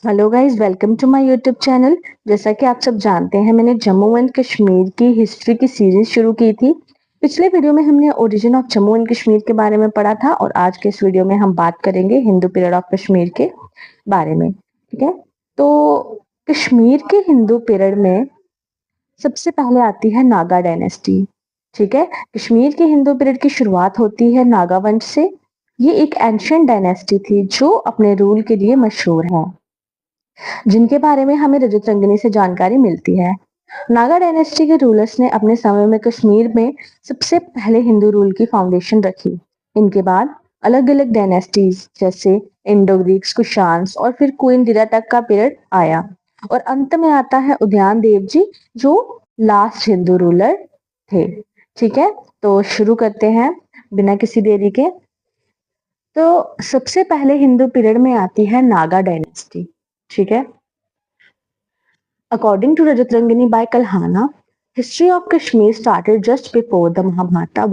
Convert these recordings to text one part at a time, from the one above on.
Hello guys, welcome to my YouTube channel. जैसा कि आप सब जानते हैं, मैंने जम्मू एंड कश्मीर की हिस्ट्री की सीरीज शुरू की थी। पिछले वीडियो में हमने origin of Jammu and Kashmir के बारे में पढ़ा था और आज के इस वीडियो में हम बात करेंगे हिंदू पीरियड ऑफ कश्मीर के बारे में। ठीक है, तो कश्मीर के हिंदू पीरियड में सबसे पहले आती है नागा डायनेस्टी। ठीक है, कश्मीर के हिंदू पीरियड की शुरुआत होती है नागा वंश से। ये एक एंशियंट डायनेस्टी थी जो अपने रूल के लिए मशहूर है, जिनके बारे में हमें रजत रंजनी से जानकारी मिलती है। नागा डायनेस्टी के रूलर्स ने अपने समय में कश्मीर में सबसे पहले हिंदू रूल की फाउंडेशन रखी। इनके बाद अलग अलग डायनेस्टीज जैसे इंडो ग्रीक्स, कुशान्स और फिर क्वीन दिरा तक का पीरियड आया और अंत में आता है उदयन देव जी, जो लास्ट हिंदू रूलर थे। ठीक है, तो शुरू करते हैं बिना किसी देरी के। तो सबसे पहले हिंदू पीरियड में आती है नागा डायनेस्टी। ठीक है, according to Rajat Rangini by Kalhana, history of Kashmir started just before the Mahabharata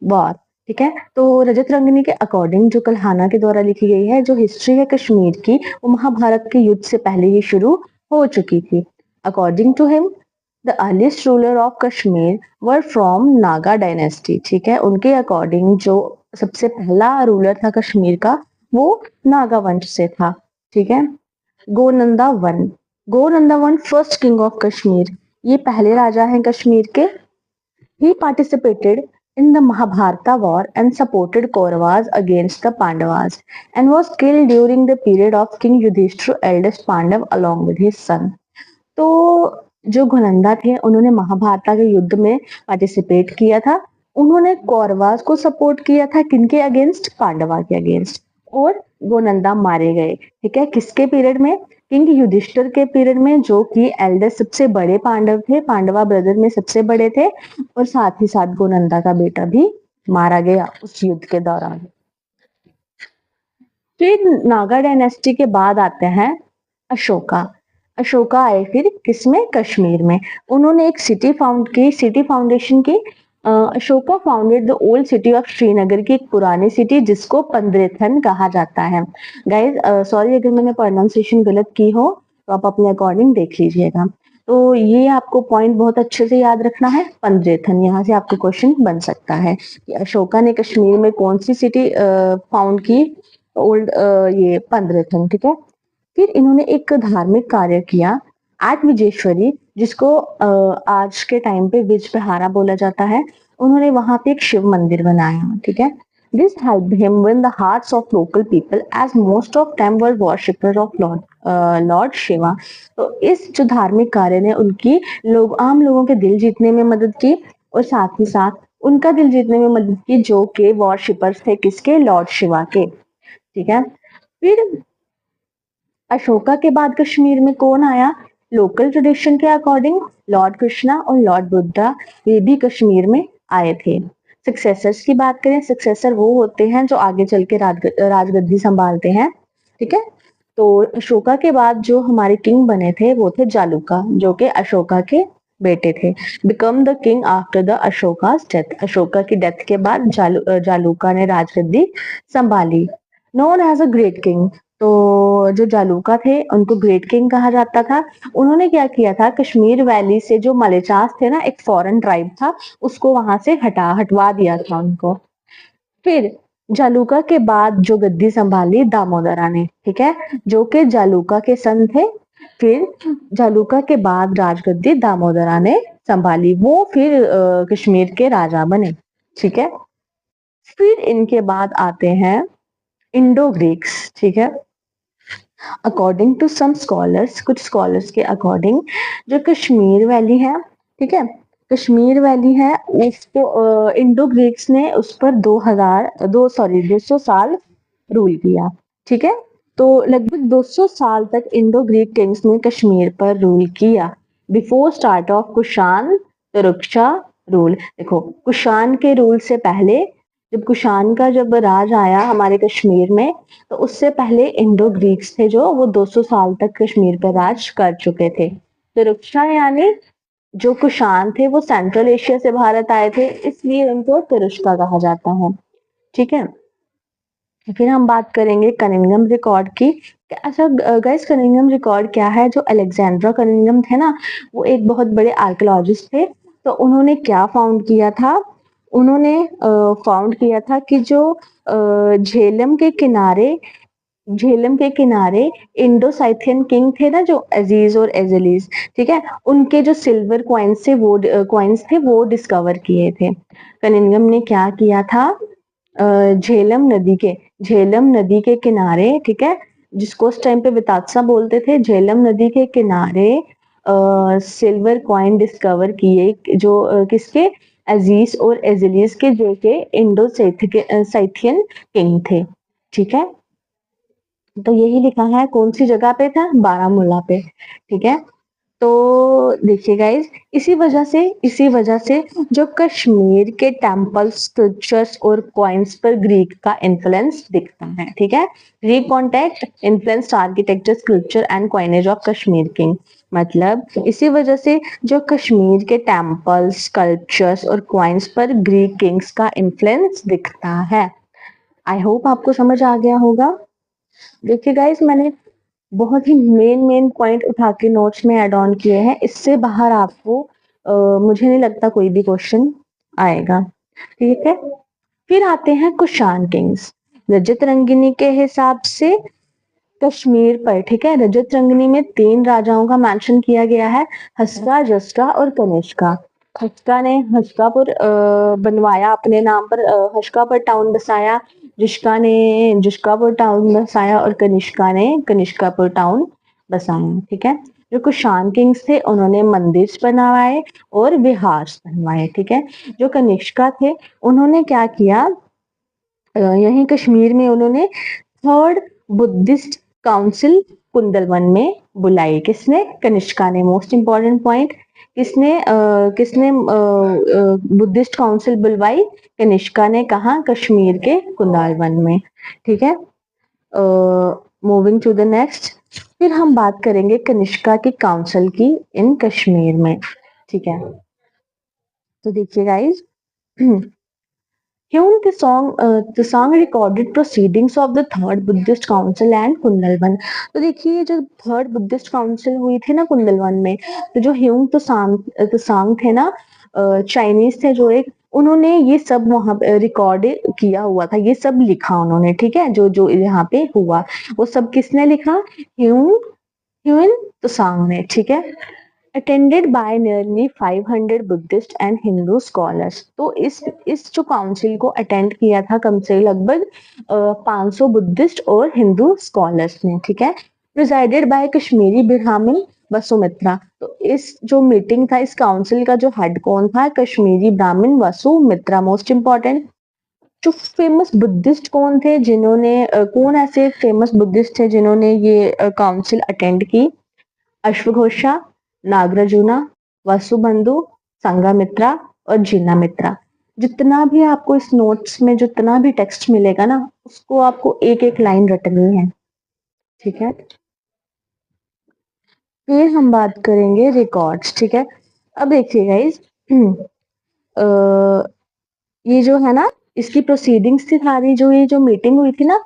war। ठीक है, तो रजत रंगनी के अकॉर्डिंग जो कल्हाना के द्वारा लिखी गई है जो हिस्ट्री है कश्मीर की, वो महाभारत के युद्ध से पहले ही शुरू हो चुकी थी। According to him, the earliest ruler of Kashmir were from Naga dynasty. ठीक है, उनके अकॉर्डिंग जो सबसे पहला रूलर था कश्मीर का, वो नागा वंश से था। ठीक है, Gonanda one. Gonanda one first king of Kashmir, ये पहले राजा हैं कश्मीर के। He participated in the Mahabharata war and supported Kauravas against the Pandavas and was killed during the period of King Yudhishthir eldest Pandav along with his son। तो जो घुनंदा थे उन्होंने महाभारत के युद्ध में पार्टिसिपेट किया था। उन्होंने कौरवास को सपोर्ट किया था, किनके अगेंस्ट? पांडवा के अगेंस्ट। और गोनंदा मारे गए। ठीक है, किसके पीरियड में? किंग युधिष्ठिर के पीरियड में, जो कि एल्डेस्ट सबसे बड़े पांडव थे, पांडवा ब्रदर में सबसे बड़े थे। और साथ ही साथ गोनंदा का बेटा भी मारा गया उस युद्ध के दौरान। फिर नागा डायनेस्टी के बाद आते हैं अशोका। अशोका आए फिर किसमें? कश्मीर में। उन्होंने एक सिटी फाउंड की, सिटी फाउंडेशन की। Ashoka founded the old city of Srinagar की एक पुरानी सिटी जिसको पंद्रेथन कहा जाता है। गाइज सॉरी अगर मैंने प्रोनाउंसिएशन गलत की हो, तो आप अपने अकॉर्डिंग देख लीजिएगा। तो ये आपको पॉइंट बहुत अच्छे से याद रखना है, पंद्रेथन। यहाँ से आपको क्वेश्चन बन सकता है कि अशोका ने कश्मीर में कौन सी सिटी फाउंड की? ओल्ड ये पंद्रेथन। ठीक है, फिर इन्होंने एक धार्मिक कार्य किया एट विजेश्वरी, जिसको आज के टाइम पे विजयविहारा बोला जाता है। उन्होंने वहां पे एक शिव मंदिर बनाया। ठीक है, this help him win the hearts of local people as most of them were worshipper of lord Shiva. तो इस जो धार्मिक कार्य ने उनकी आम लोगों के दिल जीतने में मदद की और साथ ही साथ उनका दिल जीतने में मदद की, जो के वर्शिपर्स थे किसके? लॉर्ड शिवा के। ठीक है, फिर अशोका के बाद कश्मीर में कौन आया? लोकल ट्रेडिशन के अकॉर्डिंग लॉर्ड कृष्णा और लॉर्ड बुद्धा, ये भी कश्मीर में आए थे। सक्सेसर्स की बात करें, सक्सेसर वो होते हैं जो आगे चल के राजगद्दी संभालते हैं। ठीक है, तो अशोका के बाद जो हमारे किंग बने थे वो थे जालूका, जो कि अशोका के बेटे थे। Become the king after the Ashoka death, Ashoka की डेथ के बाद जालूका ने राजगद्दी संभाली। Known as a great king, तो जो जालूका थे उनको ग्रेट किंग कहा जाता था। उन्होंने क्या किया था? कश्मीर वैली से जो मलेचास थे ना, एक फॉरेन ट्राइब था, उसको वहां से हटवा दिया था उनको। फिर जालूका के बाद जो गद्दी संभाली दामोदरा ने। ठीक है, जो कि जालूका के सन थे। फिर जालूका के बाद राजगद्दी दामोदरा ने संभाली, वो फिर कश्मीर के राजा बने। ठीक है, फिर इनके बाद आते हैं इंडो ग्रीक्स। ठीक है, अकॉर्डिंग टू सम स्कॉलर्स, कुछ स्कॉलर्स के अकॉर्डिंग जो कश्मीर वैली है, ठीक है, कश्मीर वैली है, उसको इंडो ग्रीक्स ने उस पर 200 साल रूल किया। ठीक है, तो लगभग 200 साल तक इंडो ग्रीक किंग्स ने कश्मीर पर रूल किया before start of Kushan Turushka rule. देखो, कुशान के रूल से पहले, जब कुशान का जब राज आया हमारे कश्मीर में, तो उससे पहले इंडो ग्रीक्स थे जो वो 200 साल तक कश्मीर पर राज कर चुके थे। तुरुक्षा यानी जो कुशान थे वो सेंट्रल एशिया से भारत आए थे, इसलिए उनको तुरुष्का कहा जाता है। ठीक है, फिर हम बात करेंगे कनिंघम रिकॉर्ड की। अच्छा गाइस, कनिंघम रिकॉर्ड क्या है? जो अलेक्जेंड्रा कनिंघम थे ना, वो एक बहुत बड़े आर्कियोलॉजिस्ट थे। तो उन्होंने क्या फाउंड किया था? उन्होंने फाउंड किया था कि जो झेलम के किनारे, झेलम के किनारे इंडो साइथियन किंग थे ना, जो अजीज और एजलीस, ठीक है, उनके जो सिल्वर कॉइन्स थे, वो कॉइन्स थे, वो डिस्कवर किए थे। कनिंघम ने क्या किया था? झेलम नदी के, झेलम नदी के किनारे, ठीक है, जिसको उस टाइम पे वितात्सा बोलते थे, झेलम नदी के किनारे सिल्वर कॉइन डिस्कवर किए, जो किसके? अजीज और एजलीस के, जो के इंडो साइथियन किंग थे, ठीक है। तो यही लिखा है, कौन सी जगह पे था? बारामूला पे, ठीक है। तो देखिए गाइज, इसी वजह से जो कश्मीर के टेम्पल्स, स्कल्पचर्स और कॉइन्स पर ग्रीक का इन्फ्लुएंस दिखता है, ठीक है। Greek contact influenced architecture, sculpture and coinage of Kashmir king. मतलब इसी वजह से जो कश्मीर के टेम्पल्स, स्कल्पचर्स और कॉइन्स पर ग्रीक किंग्स का इन्फ्लुएंस दिखता है। आई होप आपको समझ आ गया होगा। देखिए गाइस, मैंने बहुत ही मेन मेन पॉइंट उठा के नोट्स में ऐड ऑन किए हैं। इससे बाहर आपको मुझे नहीं लगता कोई भी क्वेश्चन आएगा, ठीक है। फिर आते हैं कुषाण किंग्स। रजत रंगिनी के हिसाब से कश्मीर पर, ठीक है, रजत रंगिनी में 3 राजाओं का मेंशन किया गया है, हस्का, जस्का और कनिष्का। हस्का ने हस्कापुर बनवाया अपने नाम पर, हस्कापुर टाउन बसाया। जिश्का ने जिश्कापुर टाउन बसाया और कनिष्का ने कनिष्कापुर टाउन बसाया, ठीक है। जो कुषाण किंग्स थे, उन्होंने मंदिर बनवाए और विहार बनवाए, ठीक है। जो कनिष्का थे, उन्होंने क्या किया? यहीं कश्मीर में उन्होंने थर्ड बुद्धिस्ट काउंसिल कुंदलवन में बुलाई। किसने? कनिष्का ने। मोस्ट इंपॉर्टेंट पॉइंट, किसने बुद्धिस्ट काउंसिल बुलवाई? कनिष्का ने। कहा? कश्मीर के कुंदलवन में, ठीक है। Moving to the next. फिर हम बात करेंगे कनिष्का की काउंसिल की इन कश्मीर में, ठीक है। तो देखिए guys, Hume the song recorded proceedings of the third Buddhist council and कुंदलवन। तो देखिए, जो थर्ड बुद्धिस्ट काउंसिल हुई थी ना कुंदलवन में, तो जो ह्यूम तो सांग थे ना, चाइनीज थे जो एक, उन्होंने ये सब वहां रिकॉर्ड किया हुआ था, ये सब लिखा उन्होंने, ठीक है। जो जो यहाँ पे हुआ, वो सब किसने लिखा? ह्यूम ह्यून तो सांग ने, ठीक है। Attended by nearly 500 Buddhist and Hindu scholars. तो इस जो काउंसिल को अटेंड किया था कम से लगभग 500 बुद्धिस्ट और हिंदू स्कॉलर्स ने, ठीक है। प्रिजाइडेड बाय कश्मीरी ब्राह्मण वसुमित्रा। तो इस जो मीटिंग था, इस काउंसिल का जो हेड कौन था? कश्मीरी ब्राह्मण वसुमित्रा। मोस्ट इंपॉर्टेंट, जो फेमस बुद्धिस्ट कौन थे जिन्होंने कौन ऐसे फेमस बुद्धिस्ट थे जिन्होंने ये काउंसिल अटेंड की? अश्वघोषा, नागार्जुना, वसुबंधु, संघमित्रा और जिनामित्रा। जितना भी आपको इस नोट्स में जितना भी टेक्स्ट मिलेगा ना, उसको आपको एक एक लाइन रटनी है, ठीक है। फिर हम बात करेंगे रिकॉर्ड्स, ठीक है। अब देखिए गाइज, ये जो है ना, इसकी प्रोसीडिंग्स थी सारी, जो ये जो मीटिंग हुई थी ना,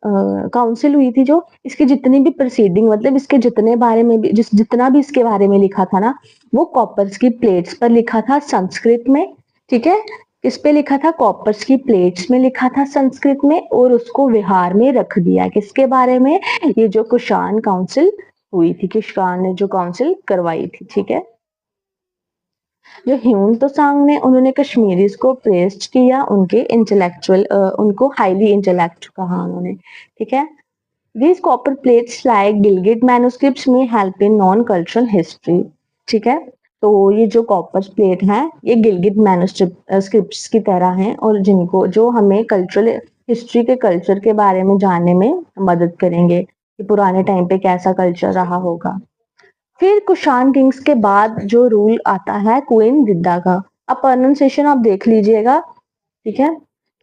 काउंसिल हुई थी, जो इसकी जितनी भी प्रोसीडिंग, मतलब इसके जितने बारे में भी, जितना भी इसके बारे में लिखा था ना, वो कॉपर्स की प्लेट्स पर लिखा था संस्कृत में, ठीक है। किस पे लिखा था? कॉपर्स की प्लेट्स में लिखा था संस्कृत में, और उसको विहार में रख दिया। किसके बारे में? ये जो कुषाण काउंसिल हुई थी, कुषाण ने जो काउंसिल करवाई थी, ठीक है। जो ह्यून त्सांग ने, उन्होंने कश्मीरीज को प्रेस्ड किया, उनके इंटेलेक्चुअल, उनको हाईली इंटेलेक्ट कहा उन्होंने, ठीक है। These copper plates like Gilgit manuscripts में help in non cultural history, ठीक है। तो ये जो कॉपर प्लेट हैं, ये गिलगिट मैन्युस्क्रिप्ट्स की तरह हैं, और जिनको जो हमें कल्चरल हिस्ट्री के कल्चर के बारे में जानने में मदद करेंगे कि पुराने टाइम पे कैसा कल्चर रहा होगा। फिर कुषाण किंग्स के बाद जो रूल आता है क्वीन जिद्दा का। अब प्रोनाउंसिएशन आप देख लीजिएगा, ठीक है।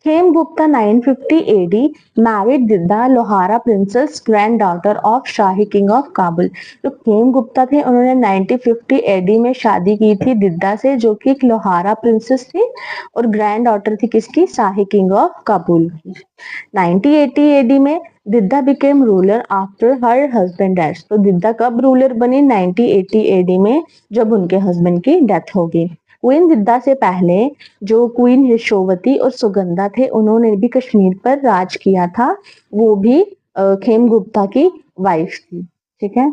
Khemgupta 950 AD married Didda Lohara princess granddaughter of shahi king of Kabul. जो खेमगुप्ता थे उन्होंने 950 AD में शादी की थी दिद्दा से जो कि एक लोहारा प्रिंसेस थी और ग्रैंड डॉटर थी किसकी, शाही किंग ऑफ काबुल की। 9080 AD में Didda became ruler after her husband death. तो दिद्दा कब रूलर बनी, 9080 AD में, जब उनके हस्बैंड की डेथ हो गई। क्वीन दिद्दा से पहले जो क्वीन यशोवती और सुगंधा थे उन्होंने भी कश्मीर पर राज किया था, वो भी खेमगुप्ता की वाइफ थी। ठीक है,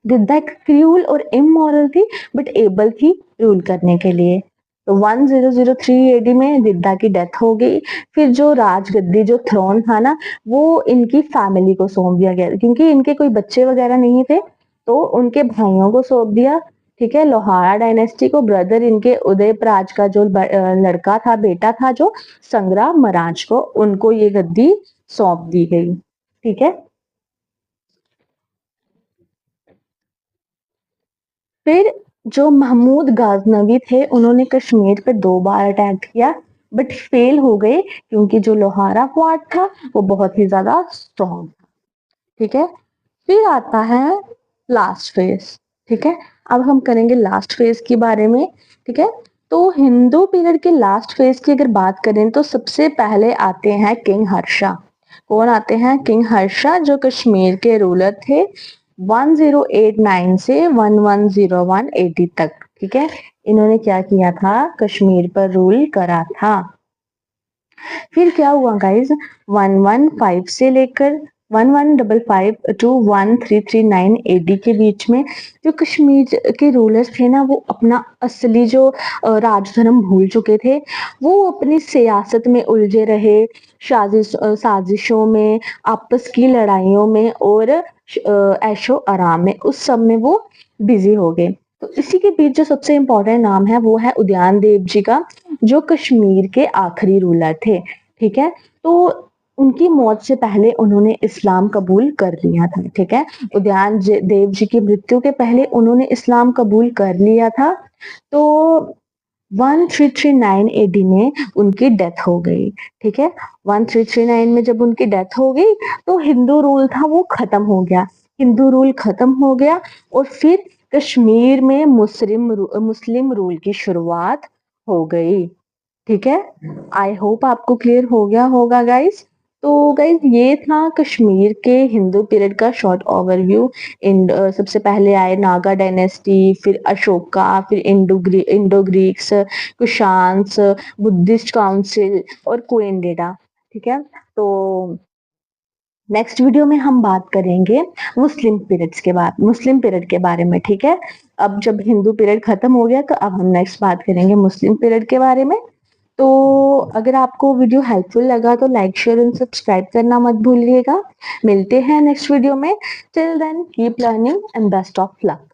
दिद्दा एक क्रूल और इमोरल थी बट एबल थी रूल करने के लिए। तो 1003 एडी में दिद्दा की डेथ हो गई। फिर जो राजगद्दी जो थ्रोन था ना वो इनकी फैमिली को सौंप दिया गया क्योंकि इनके कोई बच्चे वगैरह नहीं थे तो उनके भाइयों को सौंप दिया। ठीक है, लोहारा डायनेस्टी को ब्रदर इनके उदयपराज का जो लड़का था, बेटा था जो संग्राम महाराज को, उनको ये गद्दी सौंप दी गई। ठीक है, फिर जो महमूद गाजनवी थे उन्होंने कश्मीर पे 2 बार अटैक किया बट फेल हो गए क्योंकि जो लोहारा फोर्ट था वो बहुत ही ज्यादा स्ट्रॉन्ग था। ठीक है, फिर आता है लास्ट फेज। ठीक है, अब हम करेंगे लास्ट फेज के बारे में। ठीक है, तो हिंदू पीरियड के लास्ट फेज की अगर बात करें तो सबसे पहले आते हैं किंग हर्षा। कौन आते हैं, किंग हर्षा जो कश्मीर के रूलर थे 1089 से 1101 AD तक। ठीक है, इन्होंने क्या किया था, कश्मीर पर रूल करा था। फिर क्या हुआ गाइज, 115 से लेकर 1155 टू 1339 AD के बीच में जो कश्मीर के रूलर्स थे ना वो अपना असली जो राज धर्म भूल चुके थे। वो अपनी सियासत में उलझे रहे, साजिशों में, आपस की लड़ाइयों में और ऐशो आराम में, उस सब में वो बिजी हो गए। तो इसी के बीच जो सबसे इम्पोर्टेंट नाम है वो है उदयन देव जी का, जो कश्मीर के आखिरी रूलर थे। ठीक है, तो उनकी मौत से पहले उन्होंने इस्लाम कबूल कर लिया था। ठीक है, उदयन देव जी की मृत्यु के पहले उन्होंने इस्लाम कबूल कर लिया था। तो 1339 AD में उनकी डेथ हो गई। ठीक है, 1339 में जब उनकी डेथ हो गई तो हिंदू रूल था वो खत्म हो गया। हिंदू रूल खत्म हो गया और फिर कश्मीर में मुस्लिम रूल की शुरुआत हो गई। ठीक है, आई होप आपको क्लियर हो गया होगा गाइस। तो गाइस ये था कश्मीर के हिंदू पीरियड का शॉर्ट ओवरव्यू। सबसे पहले आए नागा डायनेस्टी, फिर अशोका, फिर Indo Greeks, Kushans, Buddhist council और क्वेंडेडा। ठीक है, तो नेक्स्ट वीडियो में हम बात करेंगे मुस्लिम पीरियड के बारे में। ठीक है, अब जब हिंदू पीरियड खत्म हो गया तो अब हम नेक्स्ट बात करेंगे मुस्लिम पीरियड के बारे में। तो अगर आपको वीडियो हेल्पफुल लगा तो लाइक शेयर एंड सब्सक्राइब करना मत भूलिएगा। मिलते हैं नेक्स्ट वीडियो में। Till then keep learning and best of luck.